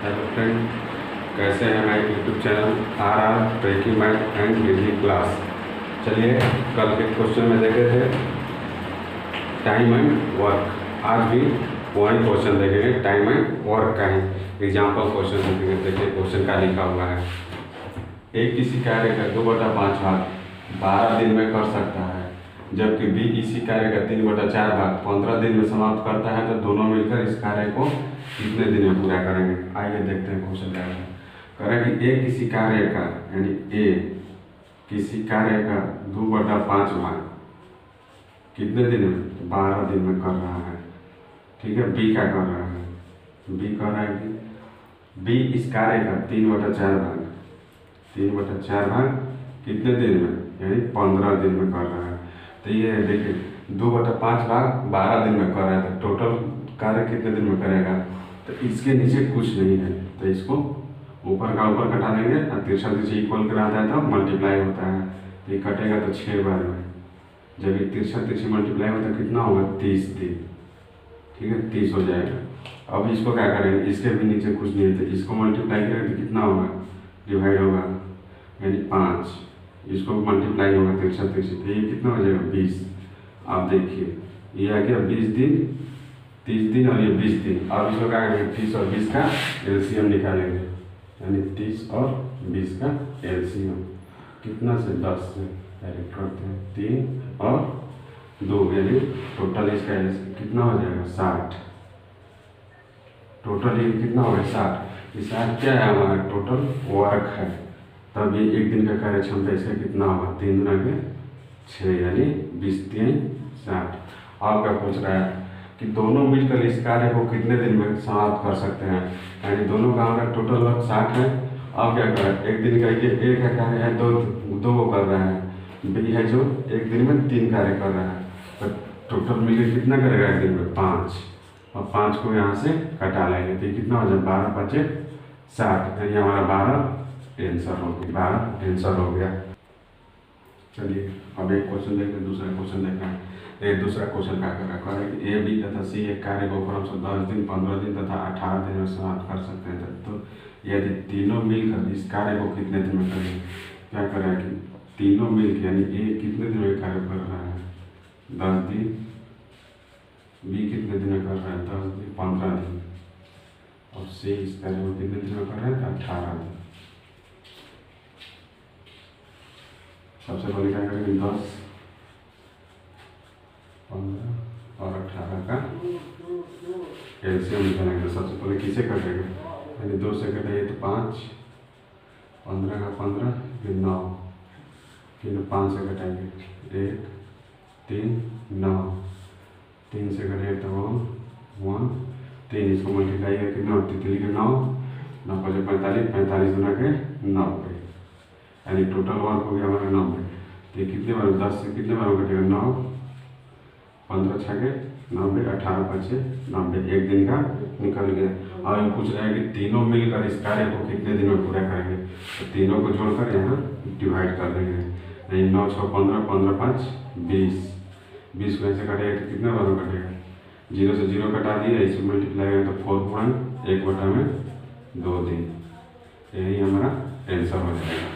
Hello friend, कैसे हैं हमारे YouTube channel R breaking math and reasoning class. चलिए, कल के क्वेश्चन में देखे थे टाइम एंड वर्क। आज भी वही क्वेश्चन देखेंगे, टाइम एंड वर्क का ही एग्जाम्पल क्वेश्चन देखेंगे। देखिए क्वेश्चन का लिखा हुआ है, एक किसी कार्य का 2/5 भाग 12 दिन में कर सकता है, जबकि बी इसी कार्य का 3/4 भाग 15 दिन में समाप्त करता है, तो दोनों मिलकर इस कार्य को कितने दिन में पूरा करेंगे। आइए देखते हैं क्वेश्चन क्या है। करें कि ए किसी कार्य का यानी ए किसी कार्य का 2/5 भाग कितने दिन में 12 दिन में कर रहा है। ठीक है, बी क्या कर रहा है, बी कह रहा है कि बी इस कार्य का 3/4 भाग कितने दिन में यानी 15 दिन में कर रहा है। तो ये देखिए 2/5 भाग 12 दिन में कर रहा है, तो टोटल कार्य कितने दिन में करेगा। तो इसके नीचे कुछ नहीं है, तो इसको ऊपर का ऊपर कटा देंगे और तिरछा तिरछी इक्वल कराता है तो मल्टीप्लाई होता है। ये कटेगा तो 6 बार में, जब ये तिरछा तिरछी मल्टीप्लाई होता है कितना होगा 30 दिन। ठीक है, 30 हो जाएगा। अब इसको क्या करेंगे, इसके भी नीचे कुछ नहीं है, तो इसको मल्टीप्लाई करेंगे तो कितना होगा, डिवाइड होगा यानी 5। इसको मल्टीप्लाई होगा तिरछा तिरछी, तो ये कितना हो जाएगा 20। आप देखिए ये आ गया 20 दिन, 30 दिन और ये 20 दिन। अब इसको क्या करेंगे 30 और 20 का एलसीएम निकालेंगे, यानी 30 और 20 का एलसीएम कितना से 10 से डायरेक्ट करते हैं, 3 और 2 यानी टोटल इसका एलसीएम कितना हो जाएगा 60। टोटल ये कितना होगा 60। ये 60 क्या है हमारा टोटल वर्क है। तब ये एक दिन का कार्य क्षमता इसका कितना होगा 3 गुना 6 यानी 20 3 60। आप क्या पूछ रहा है कि दोनों मिलकर इस कार्य को कितने दिन में समाप्त कर सकते हैं, यानी दोनों का हमारा टोटल वर्क 60 है। अब क्या करें, एक दिन का ये एक का कार्य है, दो को कर रहा है, बी है जो एक दिन में 3 कार्य कर रहा है, तो टोटल मिलकर कितना करेगा एक दिन में 5, और 5 को यहाँ से कटा लेंगे तो कितना हो जाए 12 × 5 = 60, यानी हमारा 12 आंसर हो गया, 12 आंसर हो गया। चलिए अब एक क्वेश्चन देखते हैं, दूसरा क्वेश्चन देखना है। एक दूसरा क्वेश्चन क्या कर रहा है कि ए बी तथा सी एक कार्य को क्रमशः 10 दिन 15 दिन तथा 18 दिन में समाप्त कर सकते हैं, तो यदि तीनों मिलकर इस कार्य को कितने दिन में करेंगे। क्या कर रहा है कि तीनों मिलकर यानी ए कितने दिन में कार्य कर रहा है 10 दिन, बी कितने दिन में कर रहा है 10 दिन 15 दिन, और सी इस कार्य को कितने दिन में कर रहा है 18 दिन। सबसे पहले क्या करेंगे 10 15 और 18 का एलसीएम निकालेंगे। सबसे पहले किसे कटेंगे, यानी 2 से कटेंगे तो 5, 15 का 15 फिर 9, फिर 5 से कटेंगे 1 3 9, 3 से कटेंगे तो 1 3, इसको मल्टीप्लाई करके 9 3 के 9 9 5 45 45 गुना के 90, यानी टोटल वर्क हो गया हमारा 90। तो ये कितने बार 10 से कितने बार कटेगा 9 15 6 के 90 18 5 90, एक दिन का निकल गया। और पूछ रहा है कि तीनों मिलकर इस कार्य को कितने दिन में पूरा करेंगे, तो तीनों को जोड़कर यहाँ डिवाइड कर देंगे, यानी 9 6 15 15 5 20, 20 को ऐसे कटेगा तो कितने बार कटेगा 0 से 0 कटा दिया, इसमें मल्टीप्लाई करें तो 4/1/2 दिन, यही हमारा आंसर हो जाएगा।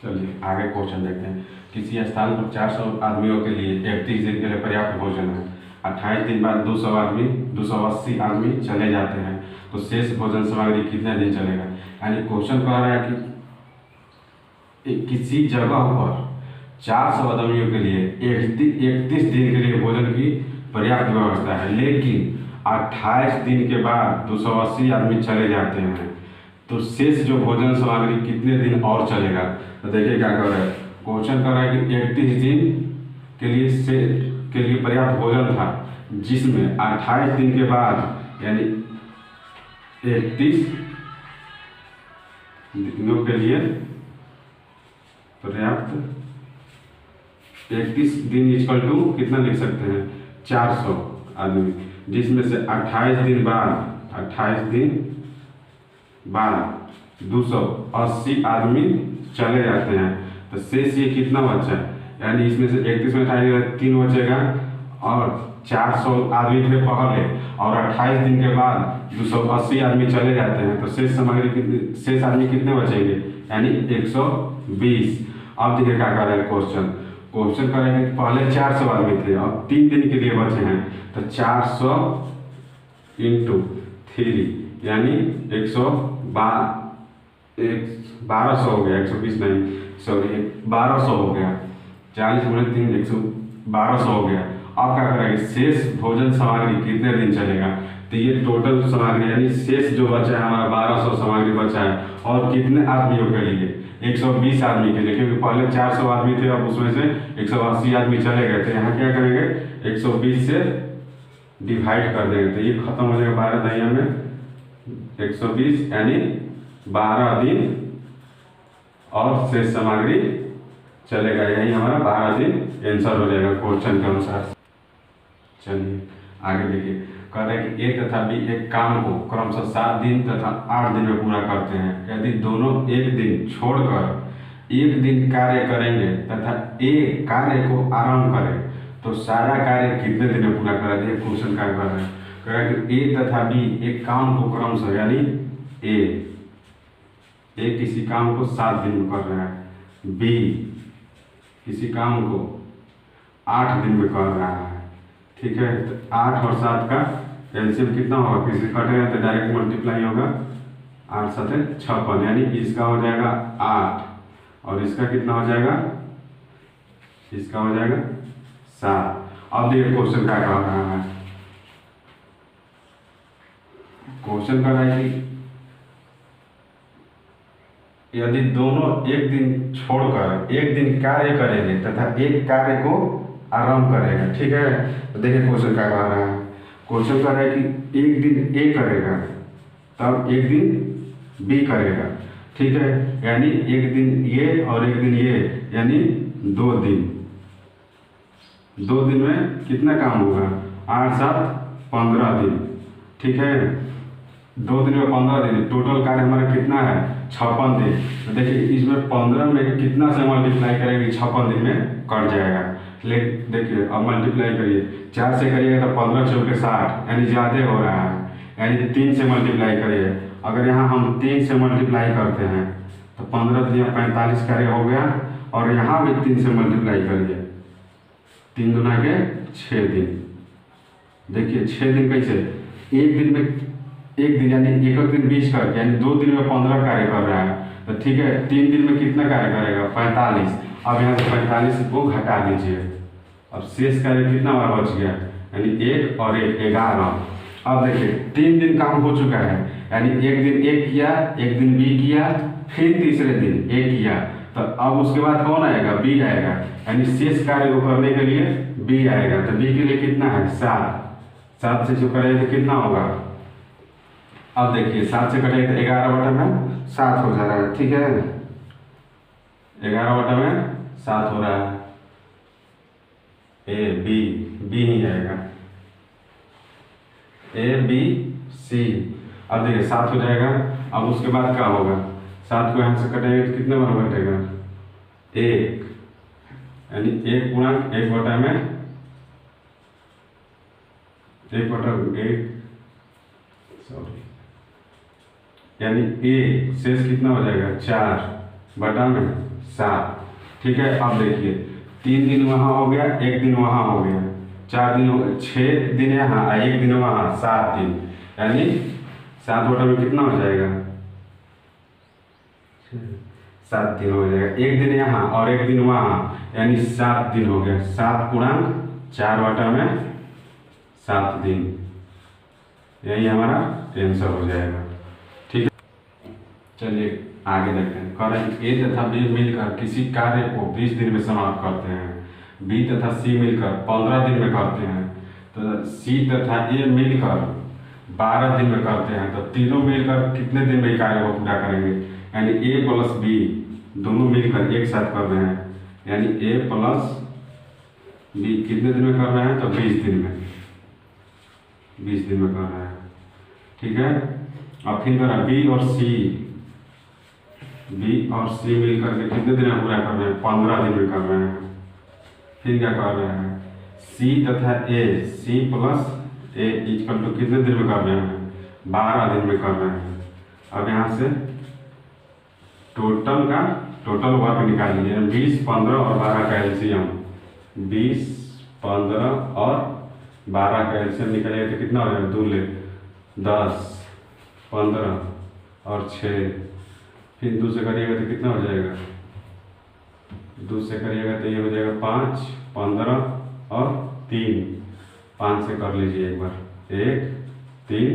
चलिए आगे क्वेश्चन देखते हैं। किसी स्थान पर 400 आदमियों के लिए 31 दिन के लिए पर्याप्त भोजन है। 28 दिन बाद 280 आदमी चले जाते हैं, तो शेष भोजन सामग्री कितने दिन चलेगा। यानी क्वेश्चन कह रहा है कि किसी जगह पर 400 आदमियों के लिए 31 दिन के लिए भोजन की पर्याप्त व्यवस्था है, लेकिन 28 दिन के बाद 280 आदमी चले जाते हैं, तो शेष जो भोजन सामग्री कितने दिन और चलेगा। तो देखिए क्या कर रहा है, क्वेश्चन कर रहा है कि 31 दिन के लिए पर्याप्त भोजन था, जिसमें 28 दिन के बाद यानी 31 दिनों के लिए पर्याप्त 31 दिन इक्वल टू कितना लिख सकते हैं 400 आदमी, जिसमें से 28 दिन बाद 280 आदमी चले जाते हैं, तो शेष ये कितना बचा है, यानी इसमें से 31 में 3 बचेगा और 400 आदमी थे पहले, और 28 दिन के बाद 280 आदमी चले जाते हैं, तो शेष आदमी कितने बचेंगे, यानी 120। अब देखिए क्या कर रहे हैं क्वेश्चन करेंगे। पहले 400 आदमी थे, अब 3 दिन के लिए बचे हैं, तो 400 × 3 यानी 1200 हो गया, 120 नहीं, सॉरी 1200 हो गया। 40 × 3 1200 हो गया। अब क्या करेंगे, शेष भोजन सामग्री कितने दिन चलेगा, तो ये टोटल सामग्री यानी शेष जो बचा है हमारा 1200 सामग्री बचा है, और कितने आदमियों के लिए, 120 आदमी के लिए, क्योंकि पहले 400 आदमी थे, अब उसमें से 180 आदमी चले गए थे। यहाँ क्या करेंगे, 120 से डिवाइड कर देंगे, तो ये खत्म हो जाएगा 12 दहिया में 120 यानी 12 दिन, और शेष सामग्री चलेगा, यही हमारा 12 दिन आंसर हो जाएगा क्वेश्चन के अनुसार। चलिए आगे देखिए, कह रहे हैं कि ए तथा बी एक काम को क्रमशः 7 दिन तथा 8 दिन में पूरा करते हैं। यदि दोनों एक दिन छोड़कर एक दिन कार्य करेंगे तथा ए कार्य को आरंभ करें, तो सारा कार्य कितने दिन में पूरा करा दिए। क्वेश्चन क्या कर रहे हैं, कह रहे हैं कि ए तथा बी एक काम को क्रमशः यानी ए किसी काम को 7 दिन में कर रहा है, बी किसी काम को 8 दिन में कर रहा है, ठीक है। तो 8 और 7 का एलसीएम कितना होगा, किसी कटेगा तो डायरेक्ट मल्टीप्लाई होगा, 8 7 56, यानी इसका हो जाएगा 8 और इसका कितना हो जाएगा, इसका हो जाएगा 7। अब देखिए क्वेश्चन क्या कह रहा है, क्वेश्चन कर रहा है कि यदि दोनों एक दिन छोड़कर एक दिन कार्य करेंगे तथा एक कार्य को आरंभ करेगा, ठीक है। तो देखिए क्वेश्चन क्या कह रहा है, क्वेश्चन कह रहा है कि एक दिन ए करेगा तब एक दिन बी करेगा, ठीक है, यानी एक दिन ये और एक दिन ये, यानी 2 दिन। 2 दिन में कितना काम होगा, 8 7 15 दिन, ठीक है। 2 दिन में 15 दिन, टोटल कार्य हमारा कितना है 56 दिन। तो देखिए इसमें 15 में कितना से मल्टीप्लाई करेंगे, 56 दिन में कट जाएगा। लेकिन देखिए अब मल्टीप्लाई करिए, 4 से करिएगा तो 15 चौके 60, यानी ज़्यादा हो रहा है, यानी 3 से मल्टीप्लाई करिए। अगर यहाँ हम 3 से मल्टीप्लाई करते हैं तो 15 × 45 कार्य हो गया, और यहाँ भी 3 से मल्टीप्लाई करिए, 3 दूना के 6 दिन। देखिए 6 दिन कैसे, एक दिन में एक दिन यानी एक दिन 20 करके, यानी 2 दिन में 15 कार्य कर रहा है, तो ठीक है 3 दिन में कितना कार्य करेगा 45। अब यहाँ से 45 को घटा दीजिए, अब शेष कार्य कितना बार बच गया, यानी 1 और 1 11। अब देखिए 3 दिन काम हो चुका है, यानी एक दिन ए किया, एक दिन बी किया, फिर तीसरे दिन ए किया, तो अब उसके बाद कौन आएगा, बी आएगा, यानी शेष कार्य को करने के लिए बी आएगा। तो बी के लिए कितना है 7 से जो करेंगे तो कितना होगा, अब देखिए 7 से कटेगा तो 11/7 हो जा रहा है, ठीक है, 11/7 हो रहा है, ए बी ही आएगा, ए बी सी। अब देखिए 7 हो जाएगा, अब उसके बाद क्या होगा, 7 को यहाँ से कटेंगे तो कितने बार घटेगा 1, यानी 1 × 1/1 सॉरी, यानी ए शेष कितना हो जाएगा 4/7, ठीक है। अब देखिए 3 दिन वहाँ हो गया, 1 दिन वहाँ हो गया, 4 दिन हो गया, 6 दिन यहाँ, 1 दिन वहाँ, 7 दिन, यानी 7 कितना हो जाएगा 7 दिन हो जाएगा। 1 दिन यहाँ और 1 दिन वहाँ, यानी 7 दिन हो गया, 7 × 4/7 दिन, यही हमारा आंसर हो जाएगा, ठीक है। चलिए आगे देखते हैं, कह रहे हैं ए तथा बी मिलकर किसी कार्य को 20 दिन में समाप्त करते हैं, बी तथा सी मिलकर 15 दिन में करते हैं, तो सी तथा ए मिलकर 12 दिन में करते हैं, तो तीनों मिलकर कितने दिन में कार्य को पूरा करेंगे, यानी ए प्लस बी दोनों मिलकर एक साथ कर रहे हैं, यानी ए प्लस बी कितने दिन में कर रहे हैं, तो 20 दिन में, 20 दिन में कर रहे हैं, ठीक है। अब फिर करा बी और सी मिलकर के कितने दिन में पूरा कर रहे हैं, 15 दिन में कर रहे हैं। फिर क्या कर रहे हैं, सी तथा A, C plus A equal to कितने दिन में कर रहे हैं? 12 दिन में कर रहे हैं। अब यहाँ से टोटल वर्क निकालिए, 20, 15 और 12 का एलसीएम, 20, 15 और 12 का एलसीएम निकालिए तो कितना हो जाएगा? 2 ले 10, 15 और 6, फिर 2 से करिएगा तो कितना हो जाएगा? 2 से करिएगा तो ये हो जाएगा 5, 15 और 3, 5 से कर लीजिए एक बार, 1, 3,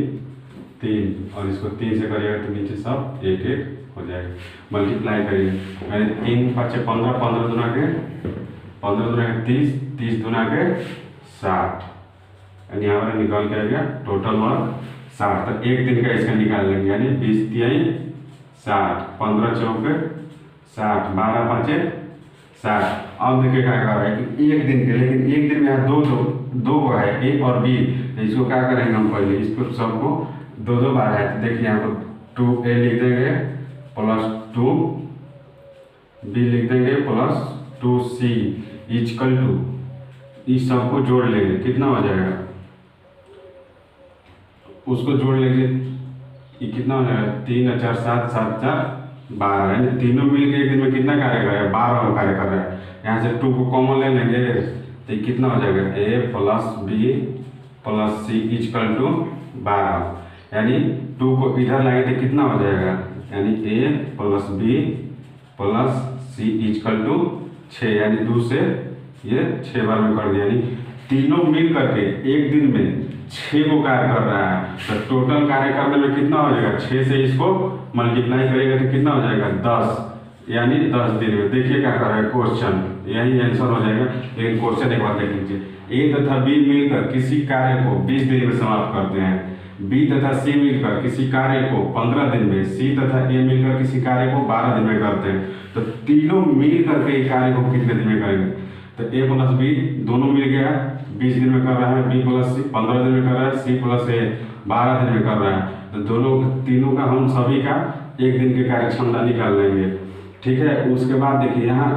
3 और इसको 3 से करिएगा तो नीचे सब 1, 1 हो जाएगा। मल्टीप्लाई करिए, मैंने 3, 5, 15, 15 दूना के 30, 30 दूना के 60, यानी यहाँ पर निकल के आ गया टोटल वर्क 60। तो एक दिन का इसका निकाल लेंगे, यानी 20 तिहाई 60, 15 चौके 60, 12 पाँचे 60। अब देखिए क्या कर रहा है कि एक दिन के, लेकिन एक दिन में यहाँ दो को है, ए और बी, तो इसको क्या करेंगे हम पहले, इसको सबको 2 बार है। तो देखिए यहाँ पर 2a लिख देंगे प्लस 2b लिख देंगे प्लस 2c इक्वल टू, इस सबको जोड़ लेंगे, कितना हो जाएगा? उसको जोड़ लेंगे, ये कितना हो जाएगा? 3 और 4 7, 7 4 12, यानी तीनों मिलके एक दिन में कितना कार्य कर रहा है? 12 कार्य कर रहा है। यहाँ से 2 को कॉमन ले लेंगे तो ये कितना हो जाएगा? a plus b plus c equal to 12, यानी 2 को इधर लाएंगे तो कितना हो जाएगा? यानी a plus b plus c equal to 6, यानी 2 से ये 6 बार में कर दिया, यानी तीनों मिल करके एक दिन में 6 को कार्य कर रहा है। तो टोटल कार्य करने में कितना हो जाएगा? 6 से इसको मल्टीप्लाई करेगा तो कितना हो जाएगा? 10, यानी 10 दिन में। देखिए क्या कर रहा है क्वेश्चन, यही आंसर हो जाएगा। लेकिन क्वेश्चन एक बार देख लीजिए, ए तथा बी मिलकर किसी कार्य को 20 दिन में समाप्त करते हैं, बी तथा सी मिलकर किसी कार्य को 15 दिन में, सी तथा ए मिलकर किसी कार्य को 12 दिन में करते हैं। तो तीनों मिल करके कार्य को कितने दिन में करेंगे? तो ए प्लस बी दोनों मिल गया 20 दिन में कर रहा है, बी प्लस सी 15 दिन में कर रहा है, सी प्लस ए 12 दिन में कर रहा है। तो तीनों का हम सभी का एक दिन की कार्य क्षमता निकाल लेंगे, ठीक है। उसके बाद देखिए यहाँ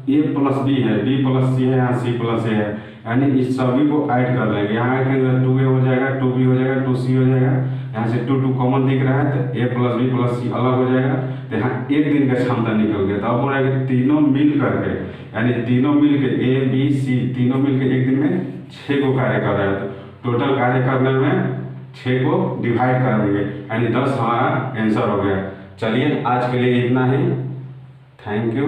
ए प्लस बी है, बी प्लस सी है, यहाँ सी प्लस ए है, यानी इस सभी को ऐड कर लेंगे। यहाँ के अंदर 2a हो जाएगा, 2b हो जाएगा, 2c हो जाएगा, यहाँ से 2 कॉमन दिख रहा है तो a प्लस बी प्लस सी अलग हो जाएगा। तो यहाँ एक दिन का क्षमता निकल गया। तो अब हो रहा है कि तीनों मिल करके, यानी तीनों मिल के ए बी सी तीनों मिल के एक दिन में 6 को कार्य कर रहा है। तो टोटल कार्य करने में 6 को डिवाइड कर देंगे, यानी 10 हमारा आंसर हो गया। चलिए आज के लिए इतना ही, थैंक यू।